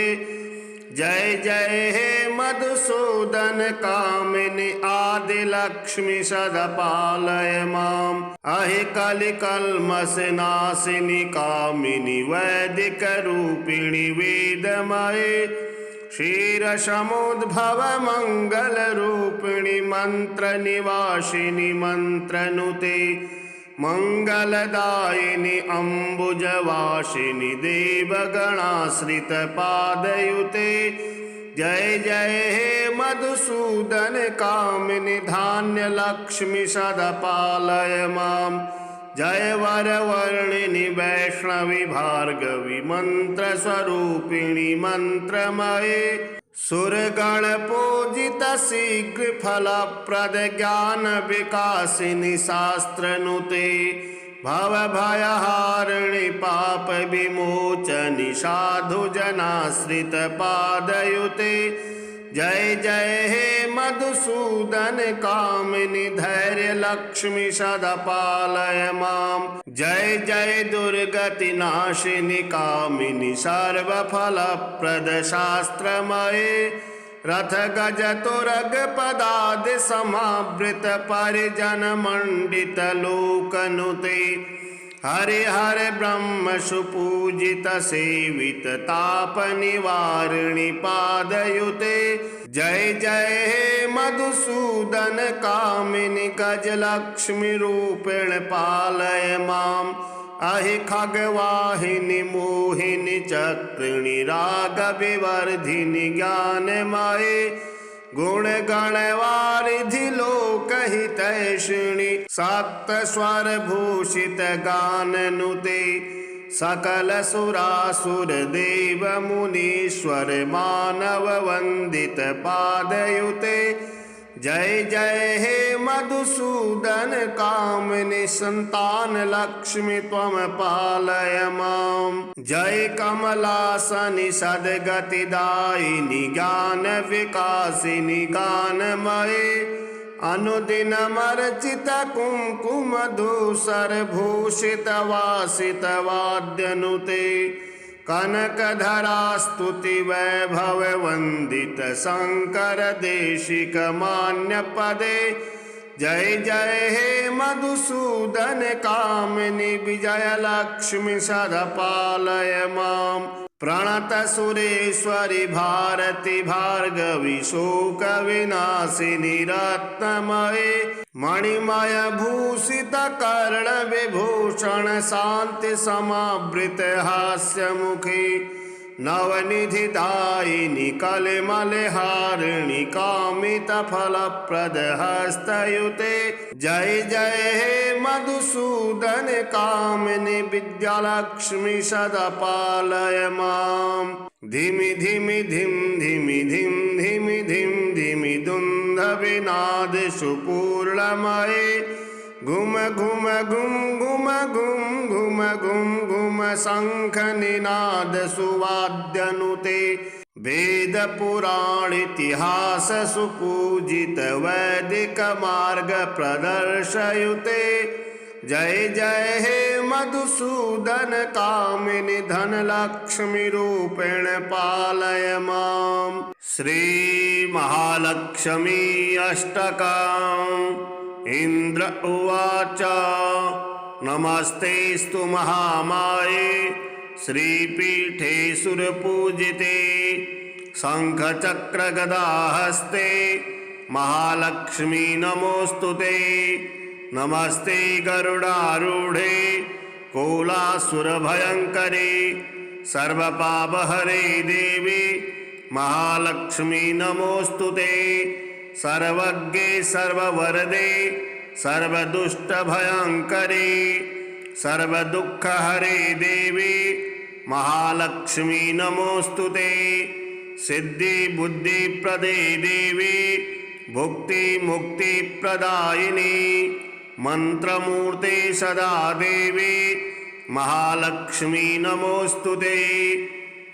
जय जय हे मधुसूदन कामिनी आदिलक्ष्मी सदा पालय माम्। अहि कलिकल्मषनाशिनी कामिनी वैदिक रूपिणी वेदमये। क्षीरसमुद्भव मंगल रूपिणी मंत्र निवासिनी मंत्रनुते। मंगलदायिनी अम्बुजवासिनी देवगणाश्रित पादयुते। जय जय हे मधुसूदन कामिनी धान्य लक्ष्मी सदा पालय माम्। जय वरवर्णिनी वैष्णवी भार्गवी मंत्र स्वरूपिणी मंत्रमये। सुरगण पूजित शीघ्र फलप्रद ज्ञान विकासिनी शास्त्रनुते। भव भयहारिणी पाप विमोचनी साधु जनाश्रित पादयुते। जय जय हे मधुसूदन कामिनी धैर्य लक्ष्मी सदा पालय माम्। जय जय दुर्गति नाशिनी कामिनी सर्वफलप्रद शास्त्रमये। रथ गज तुरग पदादि समावृत परिजन मंडित लोकनुते। हरे हरे ब्रह्म सुपूजित सेवित ताप निवारिणी पादयुते। जय जय हे मधुसूदन कामिनी गजलक्ष्मी रूपेण पालय माम्। अहि खगवाहिनी मोहिनी चक्रिणी राग विवर्धिनी ज्ञानमये। गुण गणवारिधि लोकहितैषिणी सप्त स्वर भूषित गाननुते। सकल सुरासुर देव मुनीश्वर मानव वंदित पादयुते। जय जय हे मधुसूदन कामिनि संतान लक्ष्मी त्वम पालय माम्। जय कमलासनि सद्गतिदायिनि ज्ञान विकासिनि गानमये। अनुदिनमर्चित कुङ्कुम धूसर भूषित वासित वाद्यनुते। कनकधरा स्तुति वैभव वंदित शंकर देशिक मान्य पदे। जय जय हे मधुसूदन कामिनि विजय लक्ष्मी सदा पालय माम्। प्रणत सुरेश्वरि भारती भार्गवी शोक विनाशिनी रत्नमये। मणिमय भूषित कर्ण विभूषण शांति समावृत हास्य मुखी। नवनिधि दायिनी कलिमल हारिणी कामित फलप्रद हस्तयुते। जय जय हे मधुसूदन कामिनि विद्यालक्ष्मी सदा पालय माम्। धिमि धिमि धिम धिमि धिम धिमि धिम धिमि दुन्दभिनाद सुपूर्णमये। घुम घुम घुम घुम घुम घुम घुम घुम शंख निनाद सुवाद्यनुते। वेद पुराण इतिहास सुपूजित वैदिक मार्ग प्रदर्शयुते। जय जय हे मधुसूदन कामिनि धन लक्ष्मी रूपेण पालय माम्। श्री महालक्ष्मी अष्टकम्। इंद्र उवाच नमस्तेस्तु महामाये श्रीपीठे सुरपूजिते। शंखचक्र गदाहस्ते महालक्ष्मी नमोस्तुते। नमस्ते गरुडारूढे कोलासुरभयंकरे। सर्वपापहरे देवी महालक्ष्मी नमोस्तुते। सर्वज्ञे सर्ववरदे सर्वदुष्टभयंकरे। सर्वदुःखहरे देवी महालक्ष्मी नमोस्तुते। सिद्धि बुद्धिप्रदे देवी भुक्ति मुक्ति प्रदायिनी। मंत्रमूर्ते सदा देवी महालक्ष्मी नमोस्तुते।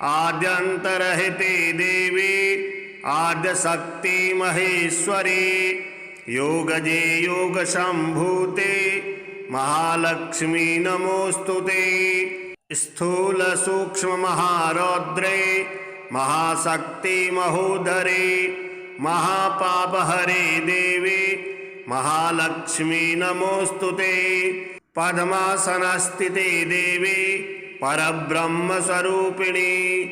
आद्यंतरहिते देवी आद्यशक्ति महेश्वरी। योगजे योग संभूते महालक्ष्मी नमोस्तुते। स्थूल सूक्ष्म महारौद्रे महाशक्ति महोदरे। महापापहरे देवी महालक्ष्मी नमोस्तुते। पद्मासनस्थिते देवी परब्रह्म स्वरूपिणी।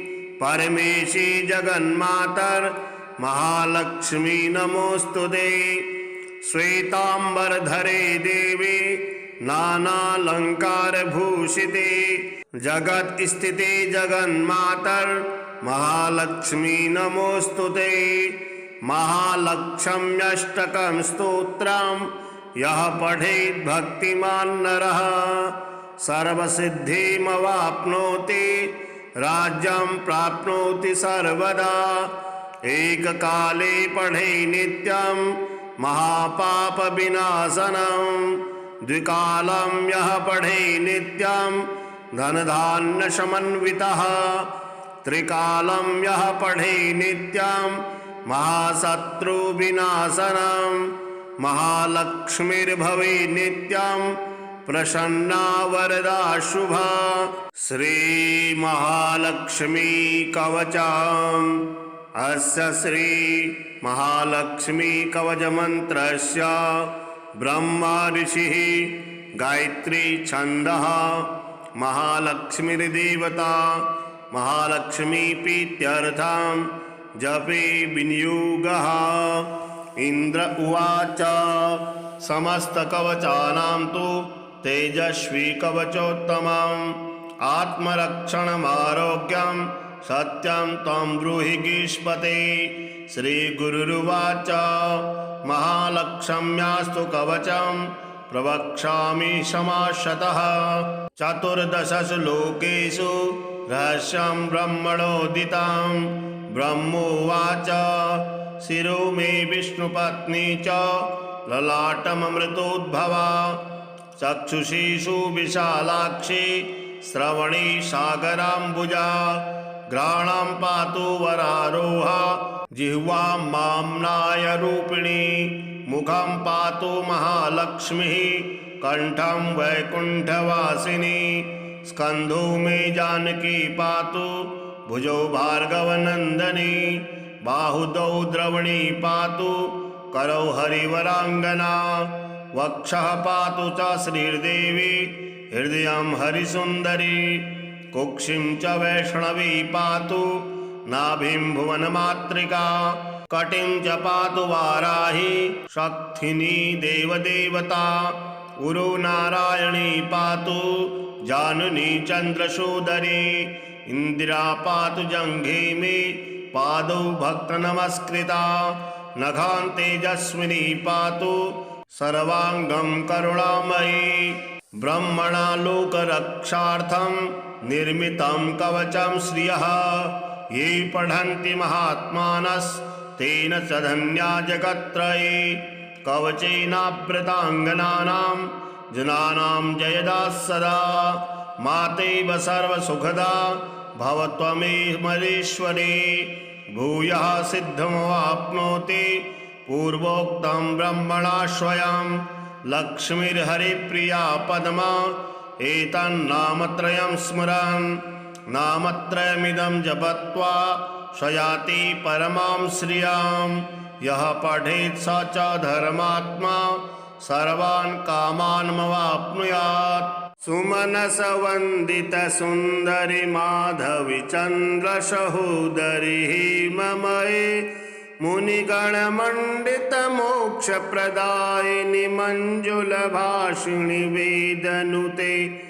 परमेशी जगन्मातर महालक्ष्मी नमोस्तुते। श्वेतांबरधरे देवी नानालंकार भूषिते। जगत स्थिते जगन्मातर महालक्ष्मी नमोस्तुते। महालक्ष्म्यष्टकं स्तोत्रम् यः पठेत् भक्तिमान् नरः सर्वसिद्धिमवाप्नोति राज्यं प्राप्नोति सर्वदा। एककाले पठे नित्यं महापापविनाशनम्। द्विकालं यः पठे नित्यं धनधान्यसमन्वितः। त्रिकालं यः पठे नित्यं महाशत्रुविनाशनम्। महालक्ष्मीर्भवे नित्यं प्रसन्ना वरदा शुभा। श्री महालक्ष्मी कवचम्। अस्य श्री महालक्ष्मी कवच मंत्रस्य ब्रह्मा ऋषिः गायत्री छन्दः। महालक्ष्मीर्देवता महालक्ष्मी प्रीत्यर्थं जपे विनियोगः। इंद्र उवाच समस्तकवचानां तु तेजस्वी कवचोत्तमम्। आत्मरक्षणमारोग्यं सत्यं त्वं ब्रूहि गीष्पते। श्रीगुरुरुवाच महालक्ष्म्यास्तु कवचं प्रवक्ष्यामि समासतः। चतुर्दशसु लोकेषु रहस्यं ब्रह्मणोदितं। ब्रह्मोवाच शिरो मे विष्णुपत्नी च ललाटममृतोद्भवा। चक्षुषी सुविशालाक्षी श्रवणी सागराम्बुजा। घ्राणं पातु वरारोहा जिह्वां माम्नायरूपिणी। मुखं पातु महालक्ष्मीः कंठं वैकुण्ठवासिनी। स्कन्धो मे जानकी पातु भुजौ भार्गवनन्दिनी। बाहुदौ द्रवणी पातु करौ हरिवराङ्गना। वक्षः पातु च श्रीर्देवी हृदयं हरिसुन्दरी। कुक्षिं च वैष्णवी पातु नाभिं भुवनमातृका। कटिं च पातु वाराही शक्तिनी देवदेवता। उरु नारायणी पातु जाननी चन्द्रसूदरी। इन्दिरा पातु जङ्घे मे पादौ भक्तनमस्कृता। नखां तेजस्विनी पातु सर्वाङ्गं करुणामयी। ब्रह्मणा लोकरक्षार्थं निर्मितं कवचं श्रियः। ये पठन्ति महात्मानस्तेन च धन्या जगत्त्रये। कवचेनावृताङ्गनानां जनानां जयदा सदा। मातेव सर्वसुखदा भव त्वमेवरीश्वरी। भूयः सिद्धिमवाप्नोति पूर्वोक्तं ब्रह्मणा स्वयं। लक्ष्मीर्हरिप्रिया पद्मा एतन्नामत्रयं स्मरन्। नामत्रयमिदं जपत्वा स्वयाति परमां श्रियां। यः पठेत् स च धर्मात्मा सर्वान् कामान्मवाप्नुयात्। सुमनसवन्दितसुन्दरि माधवी चन्द्रसहोदरी हेममये। मुनिगणमण्डितमोक्षप्रदायिनि मञ्जुलभाषिणि वेदनुते।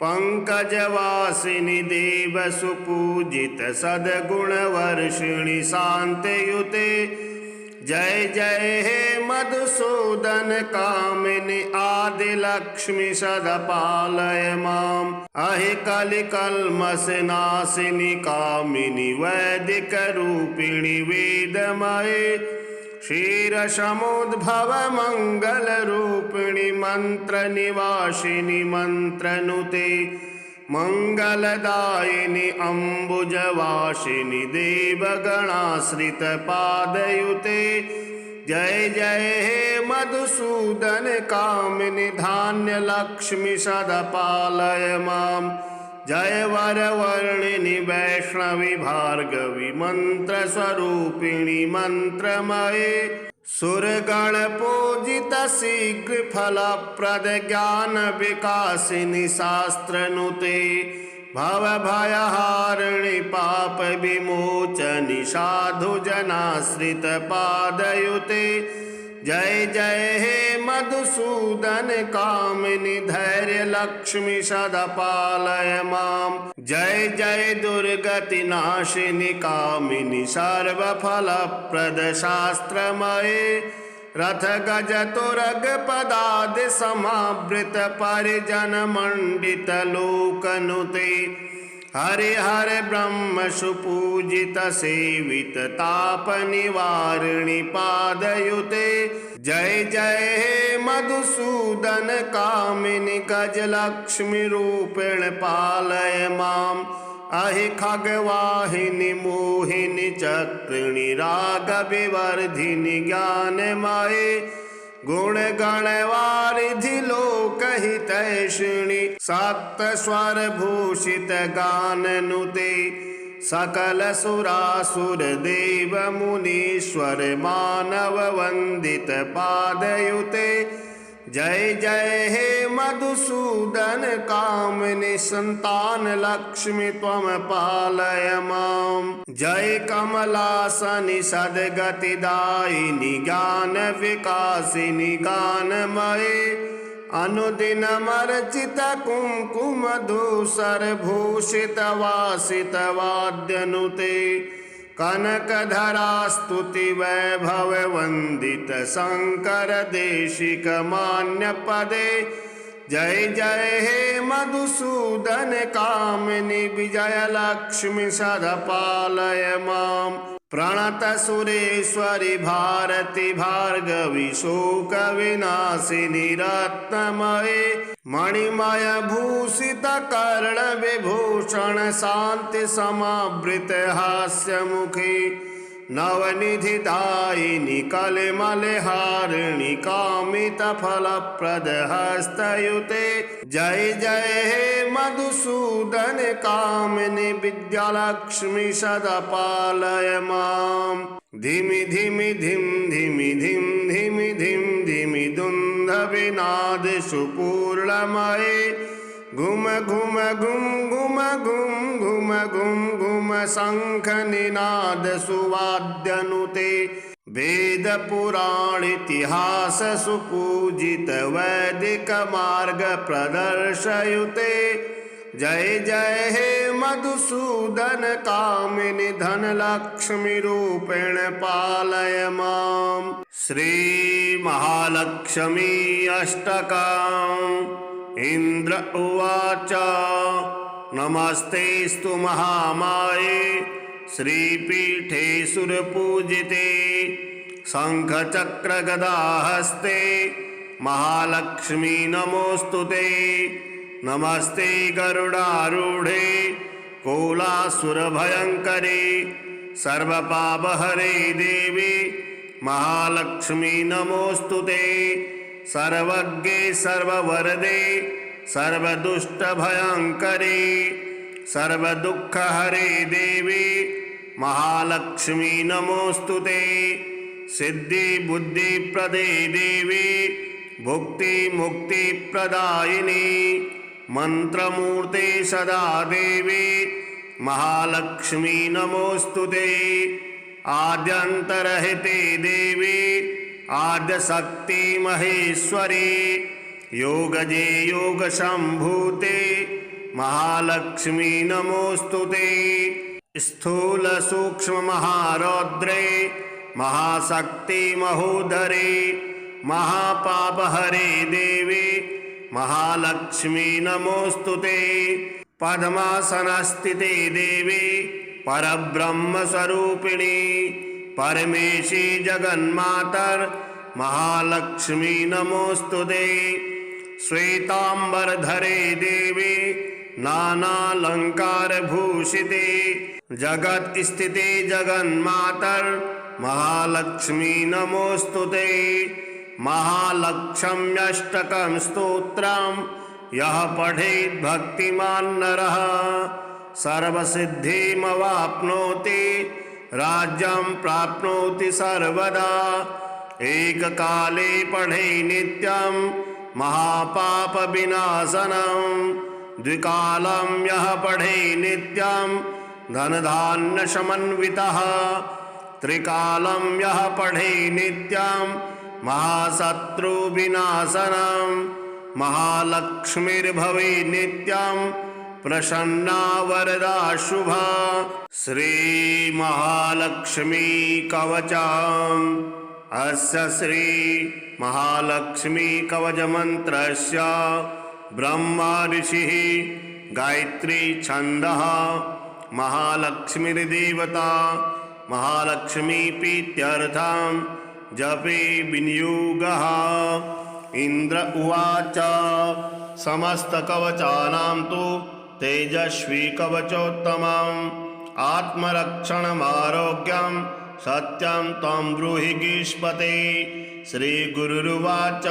पंकजवासिनि देवसुपूजित सद्गुणवर्षिणि शान्तयुते। जय जय हे मधुसूदन कामिनि आदिलक्ष्मि सदा पालय माम्। अहि कलिकल्मषनाशिनि कामिनि वैदिकरूपिणि वेदमये। क्षीरसमुद्भव मङ्गलरूपिणि मन्त्रनिवासिनि मन्त्रनुते। मङ्गलदायिनि अम्बुजवासिनि देवगणाश्रितपादयुते। जय जय हे मधुसूदन कामिनि धान्यलक्ष्मि सदा पालय माम्। जय वरवर्णिनि वैष्णवी भार्गवी मन्त्रस्वरूपिणि मन्त्रमये। सुरगणपूजित शीघ्रफलप्रद ज्ञानविकासिनि शास्त्रनुते। भवभयहारिणि पापविमोचनि साधुजनाश्रितपादयुते। जय जय हे मधुसूदन कामिनि धैर्यलक्ष्मि सदा पालय माम्। जय जय दुर्गतिनाशिनि कामिनि सर्वफलप्रद शास्त्रमये। रथ गज तुरग पदादि समावृत परिजन मंडित लोकनुते। हरि हरि ब्रह्म सुपूजित सेवित ताप निवारिणि पादयुते। जय जय हे मधुसूदन कामिनि गजलक्ष्मि रूपेण पालय माम्। अहि खगवाहिनि मोहिनि चक्रिणि राग विवर्धिनि ज्ञानमये। गुणगणवारिधि लोकहितैषिणि सप्तस्वर भूषित गाननुते। सकल सुरासुर देव मुनीश्वर मानव वंदित पादयुते। जय जय हे मधुसूदन कामिनि संतान लक्ष्मि त्वं पालय माम्। जय कमलासनि सद्गतिदायिनि ज्ञान विकासिनि गानमये। अनुदिनमर्चित कुङ्कुम धूसर भूषित वासित वाद्यनुते। कनकधरा स्तुति वैभव वंदित शंकर देशिक मान्य पदे। जय जय हे मधुसूदन कामिनी विजय लक्ष्मी सदा पालय माम्। प्रणत सुरेश्वरी भारती भार्गवी शोक विनाशिनी रत्नमये। मणिमय भूषित कर्ण विभूषण शांति समावृत हास्य मुखी। नवनिधि दायिनी कलिमल हारिणी कामित फल प्रद हस्तयुते। जय जय हे मधुसूदन कामिनी विद्यालक्ष्मी सदा पालय माम्। धिमि धिमि धिम धिमि धिम धिमि धिम धिमि दुन्दभिनाद सुपूर्णमये। घुम घुम घुम घुम घुम घुम घुम घुम शंख निनाद सुवाद्यनुते। वेद पुराण इतिहास सुपूजित वैदिक मार्ग प्रदर्शयुते। जय जय हे मधुसूदन कामिनी धन लक्ष्मी रूपेण पालय माम्। श्री महालक्ष्मी अष्टकम्। इंद्र उवाच नमस्तेस्तु महामाये श्रीपीठे सुरपूजिते। शंखचक्र गदाहस्ते महालक्ष्मी नमोस्तुते। नमस्ते गरुडारूढे कोलासुरभयंकरे। सर्वपापहरे देवी महालक्ष्मी नमोस्तुते। सर्वज्ञे सर्ववरदे सर्वदुष्टभयंकरे। सर्वदुःखहरे देवी महालक्ष्मी नमोस्तुते। सिद्धि बुद्धि प्रदे देवी भुक्ति मुक्ति प्रदायिनी। मंत्रमूर्ते सदा देवी महालक्ष्मी नमोस्तुते। आद्यंतरहिते देवी आद्यशक्ति महेश्वरी। योगजे योग संभूते महालक्ष्मी नमोस्तुते। स्थूल सूक्ष्म महारौद्रे महाशक्ति महोदरे। महापापहरे देवी महालक्ष्मी नमोस्तुते। पद्मासनस्थिते देवी परब्रह्म स्वरूपिणी। परमेशी जगन्मातर महालक्ष्मी नमोस्तुते। श्वेतांबरधरे देवी नानालंकार भूषिते। जगत स्थिते जगन्मातर महालक्ष्मी नमोस्तुते। महालक्ष्म्यष्टकं स्तोत्रम् यः पठेत् भक्तिमान् नरः सर्वसिद्धिमवाप्नोति राज्यं प्राप्नोति सर्वदा। एककाले पठे नित्यं महापापविनाशनं। द्विकालं यः पठे नित्यं धनधान्यसमन्वितः। त्रिकालं यः पठे नित्यं महाशत्रुविनाशनं। महालक्ष्मीर्भवे नित्यं प्रसन्ना वरदा शुभा। श्री महालक्ष्मी कवचम्। अस्य श्री महालक्ष्मी कवच मंत्रस्य ब्रह्मा ऋषिः गायत्री छन्दः। महालक्ष्मीर्देवता महालक्ष्मी प्रीत्यर्थं जपे विनियोगः। इंद्र उवाच समस्तकवचानां तु तेजस्वी कवचोत्तमम्। आत्मरक्षणमारोग्यं सत्यं त्वं ब्रूहि गीष्पते। श्रीगुरुरुवाच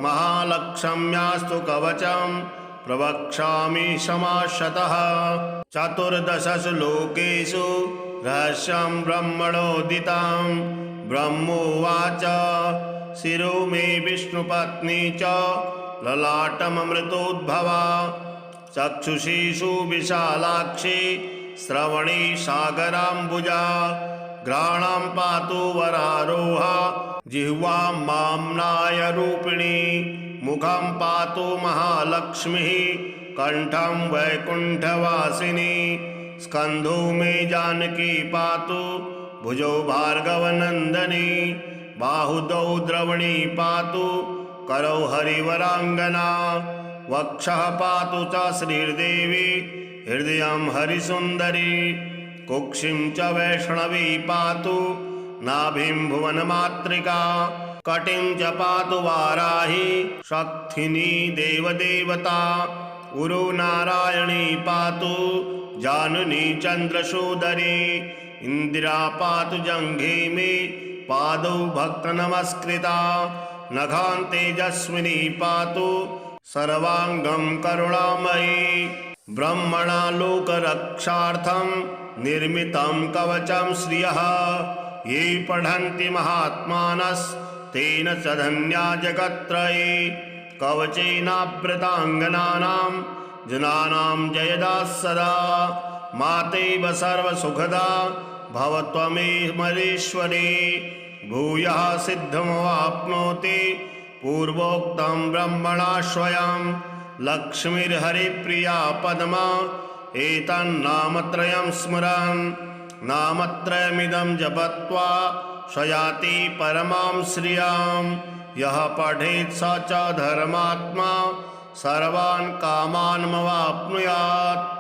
महालक्ष्म्यास्तु कवचं प्रवक्ष्यामि समाशतः। चतुर्दशसु लोकेषु रहस्यं ब्रह्मणोदितं। ब्रह्मोवाच शिरो मे विष्णुपत्नी च ललाटममृतोद्भवा। चक्षुषी सुविशालाक्षी श्रवणी सागराम्बुजा। घ्राणं पातु वरारोहा जिह्वां माम्नाय रूपिणी। मुखं पातु महालक्ष्मीः कंठं वैकुण्ठवासिनी। स्कन्धो मे जानकी पातु भुजौ भार्गवनन्दिनी बाहुदौ द्रवणी पातु करौ हरिवराङ्गना वक्षः पातु च श्रीर्देवी हृदयं हरिसुन्दरी कुक्षिं च वैष्णवी पातु नाभिं भुवनमातृका कटिं च पातु वाराही शक्तिनी देवदेवता उरु नारायणी पातु जाननी चन्द्रसूदरी इन्दिरा पातु जङ्घे मे पादौ भक्तनमस्कृता नखान् तेजस्विनी पातु सर्वाङ्गं करुणामयी ब्रह्मणा लोकरक्षार्थं निर्मितं कवचं श्रियः ये पठन्ति महात्मानस्तेन च धन्या जगत्त्रये कवचेनावृताङ्गनानां जनानां जयदा सदा मातेव सर्वसुखदा भव त्वमेमरेश्वरी भूयः सिद्धिमवाप्नोति पूर्वोक्तं ब्रह्मणा स्वयं लक्ष्मीर्हरिप्रिया पद्मा एतन्नामत्रयं स्मरन् नामत्रयमिदं जपत्वा स्वयाति परमां श्रियां यः पठेत् स च धर्मात्मा सर्वान् कामान् मवाप्नुयात्।